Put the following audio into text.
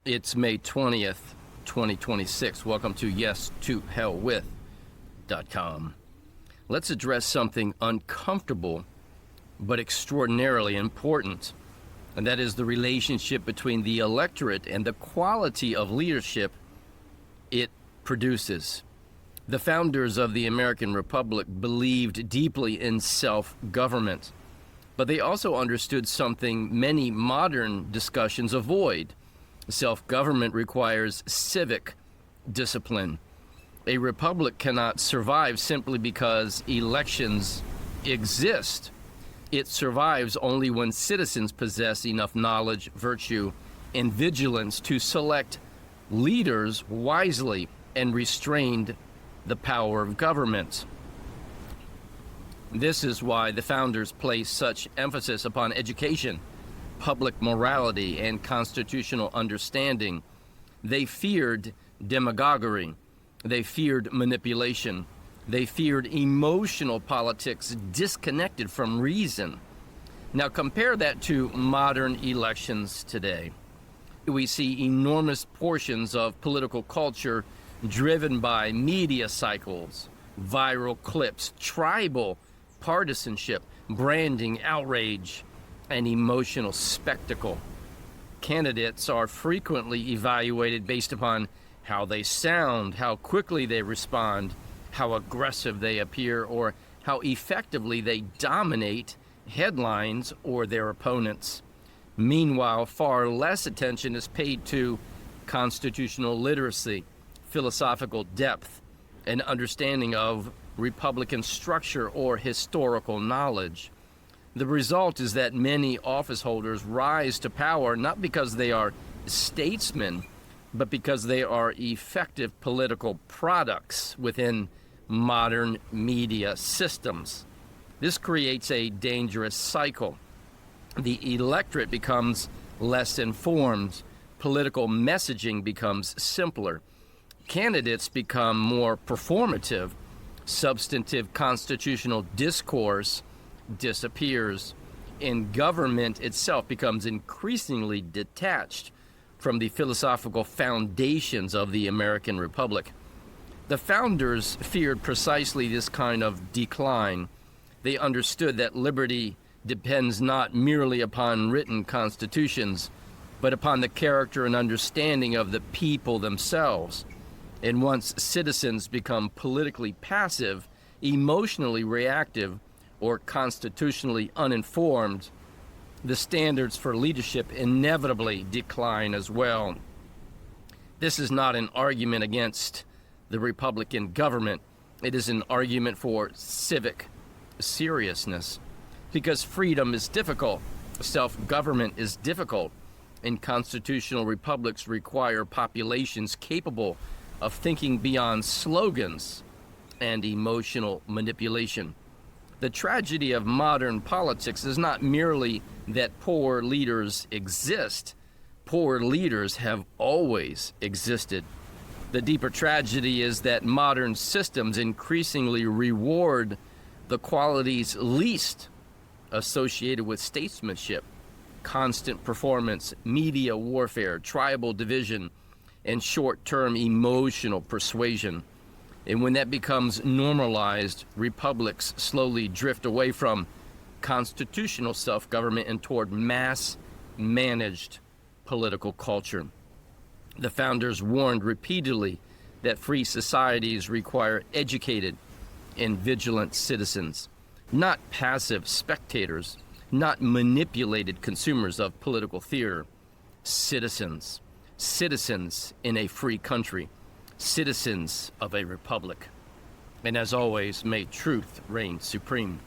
It's May 20th, 2026. Welcome to yes2hellwith.com. Let's address something uncomfortable but extraordinarily important, and that is the relationship between the electorate and the quality of leadership it produces. The founders of the American Republic believed deeply in self-government, but they also understood something many modern discussions avoid. Self-government requires civic discipline. A republic cannot survive simply because elections exist. It survives only when citizens possess enough knowledge, virtue, and vigilance to select leaders wisely and restrain the power of government. This is why the founders placed such emphasis upon education, public morality, and constitutional understanding. They feared demagoguery. They feared manipulation. They feared emotional politics disconnected from reason. Now compare that to modern elections today. We see enormous portions of political culture driven by media cycles, viral clips, tribal partisanship, branding, outrage, and emotional spectacle. Candidates are frequently evaluated based upon how they sound, how quickly they respond, how aggressive they appear, or how effectively they dominate headlines or their opponents. Meanwhile, far less attention is paid to constitutional literacy, philosophical depth, and understanding of Republican structure or historical knowledge. The result is that many office holders rise to power not because they are statesmen, but because they are effective political products within modern media systems. This creates a dangerous cycle. The electorate becomes less informed. Political messaging becomes simpler. Candidates become more performative. Substantive constitutional discourse disappears, and government itself becomes increasingly detached from the philosophical foundations of the American Republic. The founders feared precisely this kind of decline. They understood that liberty depends not merely upon written constitutions, but upon the character and understanding of the people themselves. And once citizens become politically passive, emotionally reactive, or constitutionally uninformed, the standards for leadership inevitably decline as well. This is not an argument against the Republican government. It is an argument for civic seriousness, because freedom is difficult, self-government is difficult, and constitutional republics require populations capable of thinking beyond slogans and emotional manipulation. The tragedy of modern politics is not merely that poor leaders exist. Poor leaders have always existed. The deeper tragedy is that modern systems increasingly reward the qualities least associated with statesmanship: constant performance, media warfare, tribal division, and short-term emotional persuasion. And when that becomes normalized, republics slowly drift away from constitutional self-government and toward mass-managed political culture. The founders warned repeatedly that free societies require educated and vigilant citizens, not passive spectators, not manipulated consumers of political theater. Citizens in a free country, citizens of a republic. And as always, may truth reign supreme.